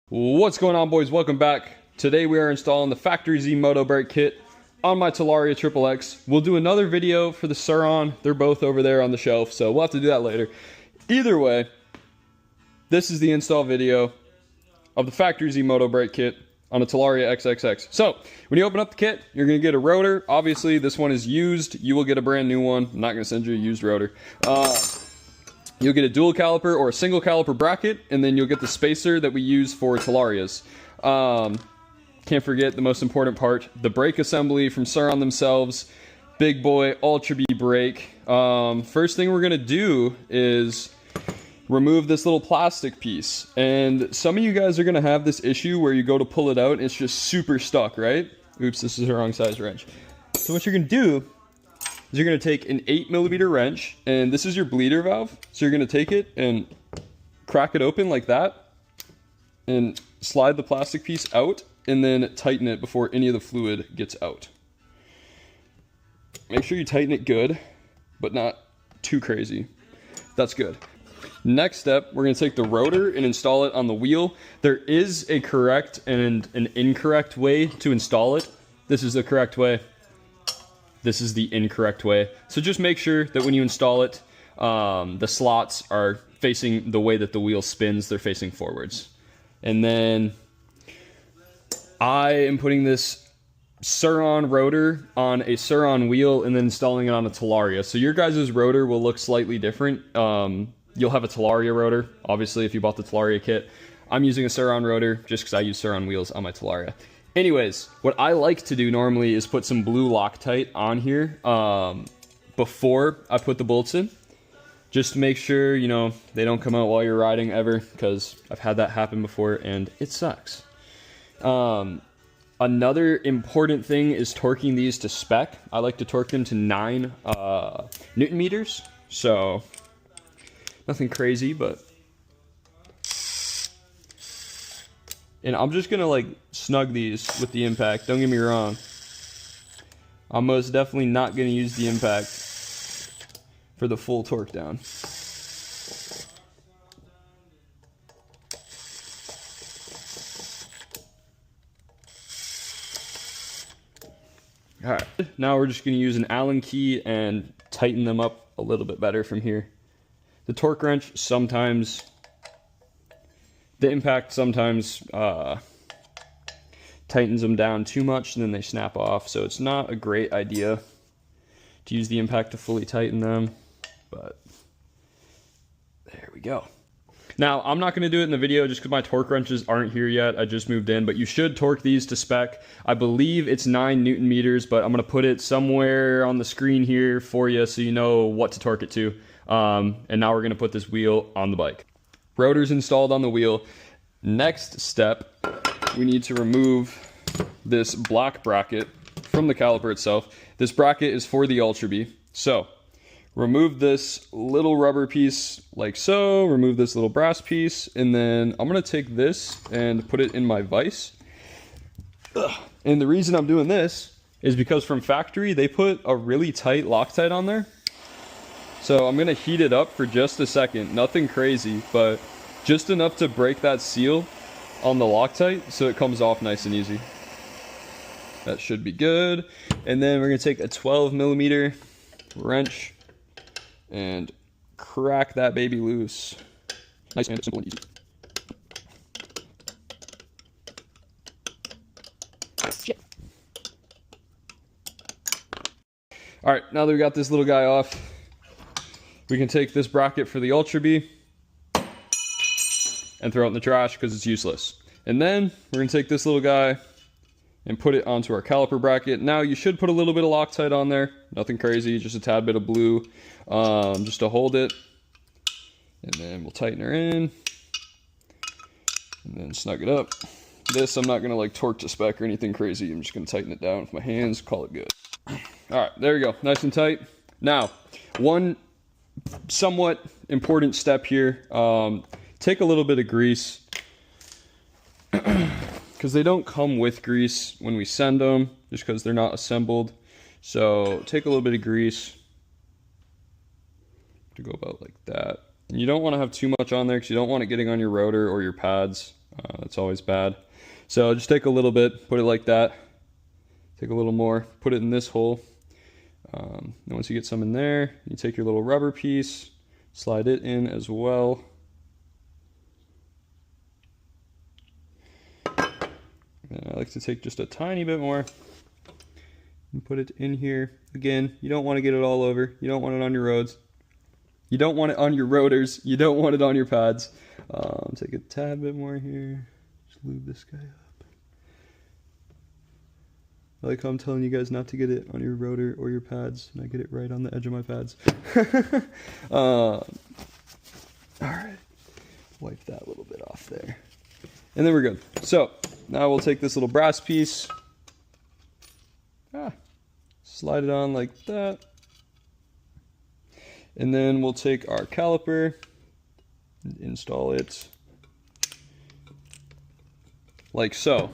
What's going on, boys? Welcome back. Today we are installing the FactoryZ Moto brake kit on my Talaria XXX. We'll do another video for the Surron. They're both over there on the shelf, so we'll have to do that later. Either way, this is the install video of the FactoryZ Moto brake kit on a Talaria XXX. So, when you open up the kit, you're going to get a rotor. Obviously, this one is used. You will get a brand new one. I'm not going to send you a used rotor. You'll get a dual caliper or a single caliper bracket, and then you'll get the spacer that we use for Talarias. Can't forget the most important part, the brake assembly from Surron themselves. Big boy Ultra Bee brake. First thing we're going to do is remove this little plastic piece. And some of you guys are going to have this issue where you go to pull it out and it's just super stuck, right? Oops, this is the wrong size wrench. So what you're going to do is you're going to take an 8mm wrench, and this is your bleeder valve. So you're going to take it and crack it open like that and slide the plastic piece out and then tighten it before any of the fluid gets out. Make sure you tighten it good, but not too crazy. That's good. Next step, we're going to take the rotor and install it on the wheel. There is a correct and an incorrect way to install it. This is the correct way. This is the incorrect way. So just make sure that when you install it, the slots are facing the way that the wheel spins. They're facing forwards. And then I am putting this Surron rotor on a Surron wheel and then installing it on a Talaria. So your guys' rotor will look slightly different. You'll have a Talaria rotor, obviously, if you bought the Talaria kit. I'm using a Surron rotor just because I use Surron wheels on my Talaria. Anyways, what I like to do normally is put some blue Loctite on here before I put the bolts in, just to make sure, you know, they don't come out while you're riding ever, because I've had that happen before and it sucks. Another important thing is torquing these to spec. I like to torque them to 9 Newton meters, so nothing crazy, but... And I'm just gonna like snug these with the impact, don't get me wrong. I'm most definitely not gonna use the impact for the full torque down. Alright, now we're just gonna use an Allen key and tighten them up a little bit better from here. The torque wrench sometimes... The impact sometimes tightens them down too much and then they snap off, so it's not a great idea to use the impact to fully tighten them, but there we go. Now, I'm not going to do it in the video just because my torque wrenches aren't here yet. I just moved in, but you should torque these to spec. I believe it's 9 Newton meters, but I'm going to put it somewhere on the screen here for you so you know what to torque it to. And now we're going to put this wheel on the bike. Rotor's installed on the wheel. Next step, we need to remove this black bracket from the caliper itself. This bracket is for the Ultra Bee. So, remove this little rubber piece like so, remove this little brass piece, and then I'm gonna take this and put it in my vise. And the reason I'm doing this is because from factory, they put a really tight Loctite on there. So I'm going to heat it up for just a second. Nothing crazy, but just enough to break that seal on the Loctite so it comes off nice and easy. That should be good. And then we're going to take a 12mm wrench and crack that baby loose. Nice and simple and easy. Shit. All right, now that we got this little guy off, we can take this bracket for the Ultra Bee and throw it in the trash because it's useless. And then we're going to take this little guy and put it onto our caliper bracket. Now you should put a little bit of Loctite on there. Nothing crazy, just a tad bit of blue just to hold it. And then we'll tighten her in and then snug it up. This I'm not going to like torque to spec or anything crazy. I'm just going to tighten it down with my hands, call it good. All right, there you go, nice and tight. Now, one somewhat important step here, take a little bit of grease because they don't come with grease when we send them, just because they're not assembled. So take a little bit of grease to go about like that. And you don't want to have too much on there because you don't want it getting on your rotor or your pads. That's always bad. So just take a little bit, put it like that. Take a little more, put it in this hole. And once you get some in there, you take your little rubber piece, slide it in as well. And I like to take just a tiny bit more and put it in here. Again, you don't want to get it all over. You don't want it on your roads. You don't want it on your rotors. You don't want it on your pads. Take a tad bit more here. Just lube this guy up. I like how I'm telling you guys not to get it on your rotor or your pads, and I get it right on the edge of my pads. All right, wipe that little bit off there. And then we're good. So now we'll take this little brass piece, slide it on like that. And then we'll take our caliper and install it like so.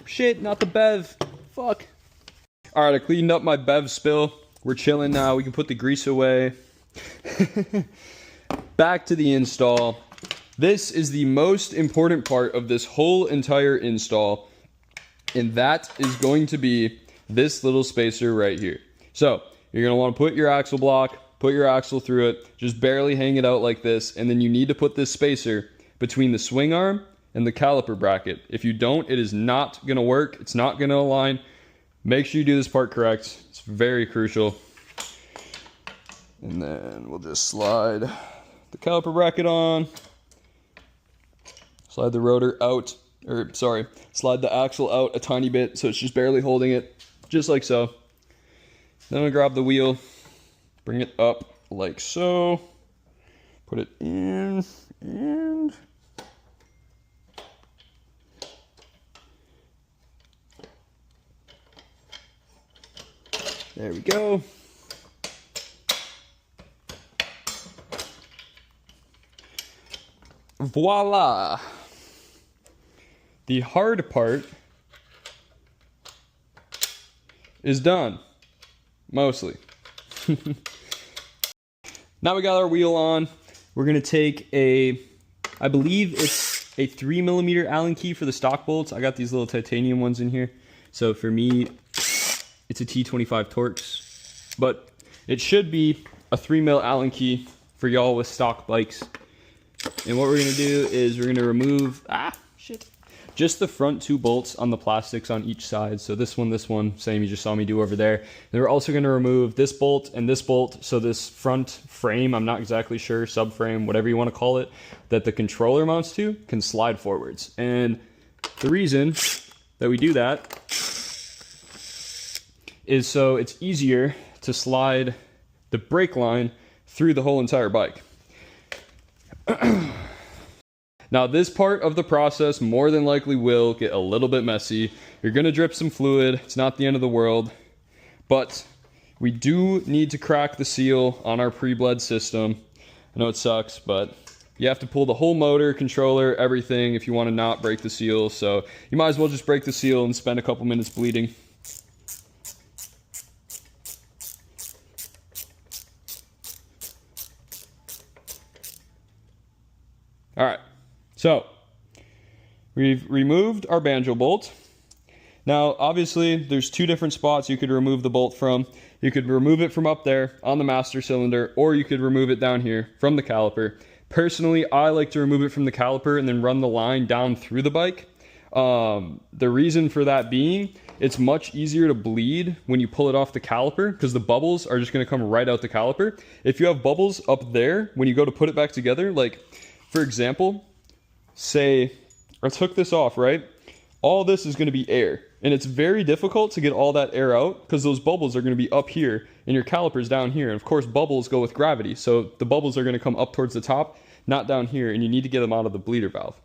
Shit, not the bev. Fuck. All right, I cleaned up my bev spill. We're chilling now. We can put the grease away. Back to the install. This is the most important part of this whole entire install, and that is going to be this little spacer right here. So you're going to want to put your axle block, put your axle through it, just barely hang it out like this, and then you need to put this spacer between the swing arm and the caliper bracket. If you don't, it is not going to work. It's not going to align. Make sure you do this part correct. It's very crucial. And then we'll just slide the caliper bracket on. Slide the rotor out, or sorry, slide the axle out a tiny bit so it's just barely holding it, just like so. Then I'm gonna grab the wheel, bring it up like so, put it in, and there we go. Voila! The hard part is done, mostly. Now we got our wheel on. We're gonna take I believe it's a 3mm Allen key for the stock bolts. I got these little titanium ones in here. So for me, it's a T25 Torx, but it should be a 3mm Allen key for y'all with stock bikes. And what we're gonna do is we're gonna remove, just the front two bolts on the plastics on each side. So this one, same you just saw me do over there. And we're also gonna remove this bolt and this bolt. So this front frame, I'm not exactly sure, subframe, whatever you wanna call it, that the controller mounts to can slide forwards. And the reason that we do that is so it's easier to slide the brake line through the whole entire bike. Now this part of the process more than likely will get a little bit messy. You're gonna drip some fluid, it's not the end of the world, but we do need to crack the seal on our pre-bled system. I know it sucks, but you have to pull the whole motor, controller, everything if you want to not break the seal. So you might as well just break the seal and spend a couple minutes bleeding. All right, so we've removed our banjo bolt. Now, obviously, there's two different spots you could remove the bolt from. You could remove it from up there on the master cylinder, or you could remove it down here from the caliper. Personally, I like to remove it from the caliper and then run the line down through the bike. The reason for that being, it's much easier to bleed when you pull it off the caliper because the bubbles are just gonna come right out the caliper. If you have bubbles up there, when you go to put it back together, like, for example, say I took this off, right? All this is going to be air, and it's very difficult to get all that air out because those bubbles are going to be up here and your caliper's down here. And of course, bubbles go with gravity, so the bubbles are going to come up towards the top, not down here, and you need to get them out of the bleeder valve.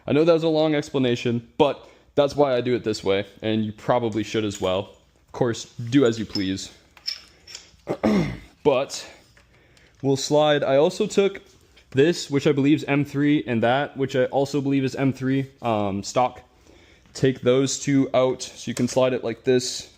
I know that was a long explanation, but that's why I do it this way, and you probably should as well. Of course, do as you please. But we'll slide. I also took this, which I believe is M3, and that, which I also believe is M3 stock. Take those two out so you can slide it like this,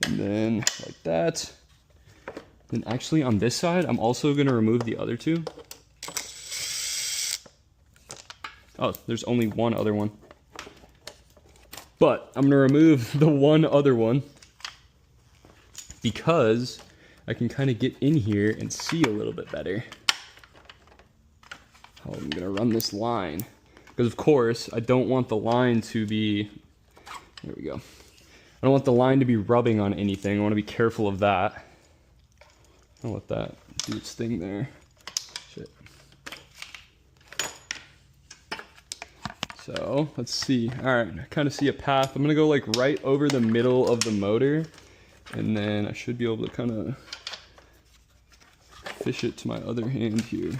and then like that. Then actually on this side, I'm also going to remove the other two. Oh, there's only one other one. But I'm gonna remove the one other one because I can kind of get in here and see a little bit better how I'm gonna run this line. Because of course, I don't want the line to be, there we go. I don't want the line to be rubbing on anything. I wanna be careful of that. I'll let that do its thing there. Shit. So let's see. All right, I kind of see a path. I'm gonna go like right over the middle of the motor, and then I should be able to kind of fish it to my other hand here.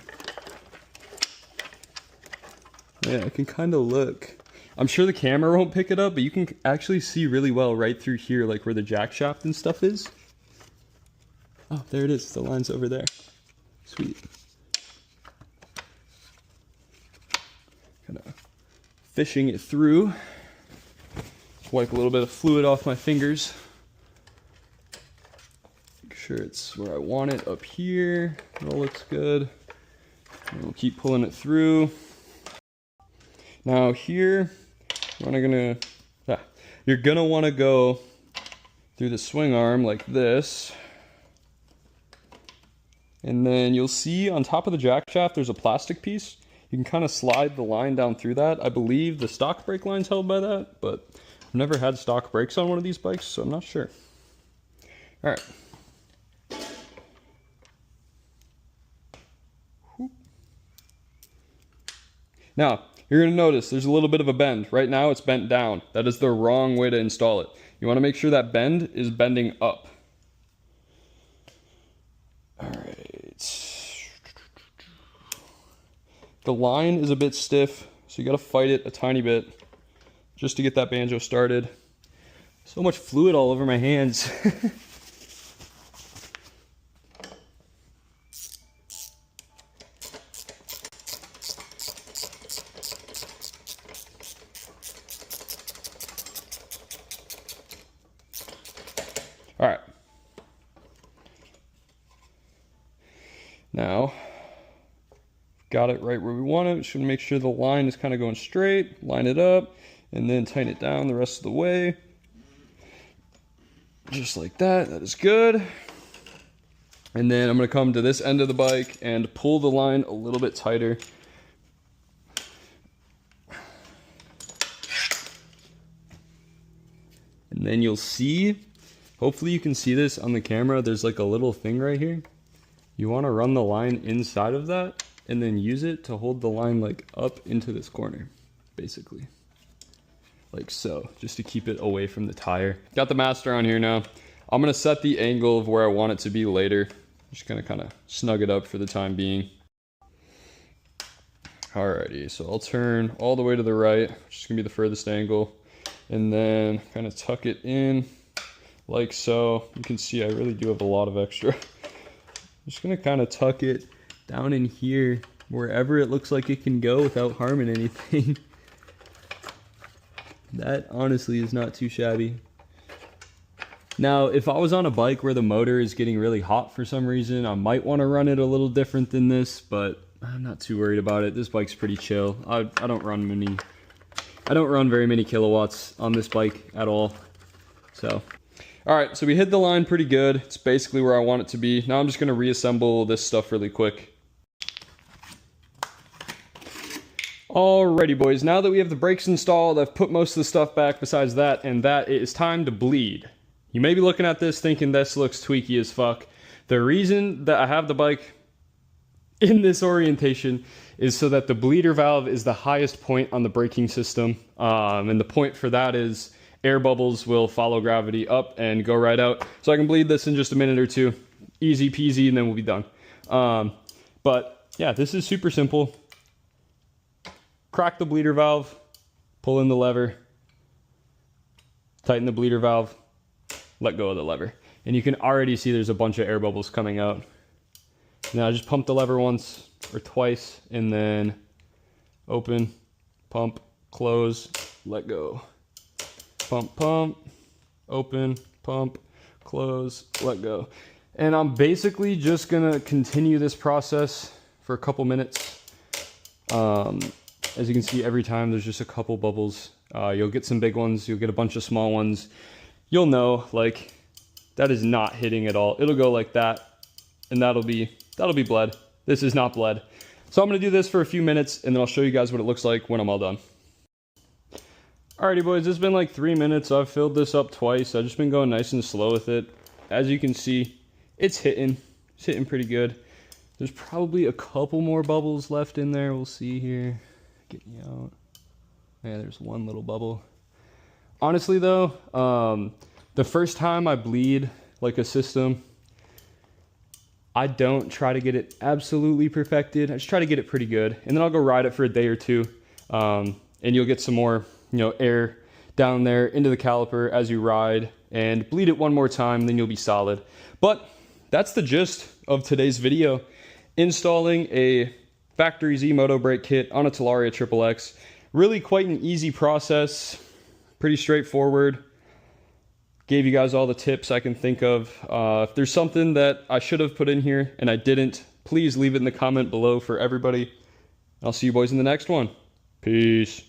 Yeah, I can kind of look. I'm sure the camera won't pick it up, but you can actually see really well right through here, like where the jack shaft and stuff is. Oh, there it is. The line's over there. Sweet. Kind of fishing it through. Wipe a little bit of fluid off my fingers. Make sure it's where I want it up here. It all looks good. And we'll keep pulling it through. Now here, you're gonna want to go through the swing arm like this. And then you'll see on top of the jack shaft, there's a plastic piece. You can kind of slide the line down through that. I believe the stock brake line's held by that, but I've never had stock brakes on one of these bikes, so I'm not sure. All right. Now, you're gonna notice there's a little bit of a bend. Right now it's bent down. That is the wrong way to install it. You wanna make sure that bend is bending up. All right. The line is a bit stiff, so you gotta fight it a tiny bit just to get that banjo started. So much fluid all over my hands. All right. Now, got it right where we want it. Just gonna make sure the line is kind of going straight, line it up, and then tighten it down the rest of the way. Just like that, that is good. And then I'm gonna come to this end of the bike and pull the line a little bit tighter. And then you'll see, hopefully you can see this on the camera, there's like a little thing right here. You wanna run the line inside of that and then use it to hold the line like up into this corner, basically. Like so, just to keep it away from the tire. Got the master on here now. I'm gonna set the angle of where I want it to be later. Just gonna kind of snug it up for the time being. Alrighty, so I'll turn all the way to the right, which is gonna be the furthest angle, and then kind of tuck it in like so. You can see I really do have a lot of extra. Just gonna kind of tuck it down in here, wherever it looks like it can go without harming anything. That honestly is not too shabby. Now, if I was on a bike where the motor is getting really hot for some reason, I might want to run it a little different than this, but I'm not too worried about it. This bike's pretty chill. I don't run very many kilowatts on this bike at all. So, all right, so we hid the line pretty good. It's basically where I want it to be. Now I'm just gonna reassemble this stuff really quick. Alrighty boys, now that we have the brakes installed, I've put most of the stuff back besides that, and that it is time to bleed. You may be looking at this thinking this looks tweaky as fuck. The reason that I have the bike in this orientation is so that the bleeder valve is the highest point on the braking system. And the point for that is air bubbles will follow gravity up and go right out. So I can bleed this in just a minute or two. Easy peasy, and then we'll be done. But yeah, this is super simple. Crack the bleeder valve, pull in the lever, tighten the bleeder valve, let go of the lever. And you can already see there's a bunch of air bubbles coming out. Now just pump the lever once or twice and then open, pump, close, let go. Pump, pump, open, pump, close, let go. And I'm basically just gonna continue this process for a couple minutes. As you can see, every time there's just a couple bubbles. You'll get some big ones, you'll get a bunch of small ones. You'll know, like, that is not hitting at all. It'll go like that, and that'll be bled. This is not bled. So I'm gonna do this for a few minutes, and then I'll show you guys what it looks like when I'm all done. Alrighty boys, it's been like 3 minutes. I've filled this up twice. I've just been going nice and slow with it. As you can see, it's hitting pretty good. There's probably a couple more bubbles left in there. We'll see here. Getting out. Yeah, there's one little bubble. Honestly though, the first time I bleed like a system, I don't try to get it absolutely perfected. I just try to get it pretty good. And then I'll go ride it for a day or two. And you'll get some more, air down there into the caliper as you ride, and bleed it one more time, then you'll be solid. But that's the gist of today's video. Installing a FactoryZ Moto brake kit on a Talaria XXX. Really quite an easy process, pretty straightforward. Gave you guys all the tips I can think of. If there's something that I should have put in here and I didn't, please leave it in the comment below for everybody. I'll see you boys in the next one. Peace.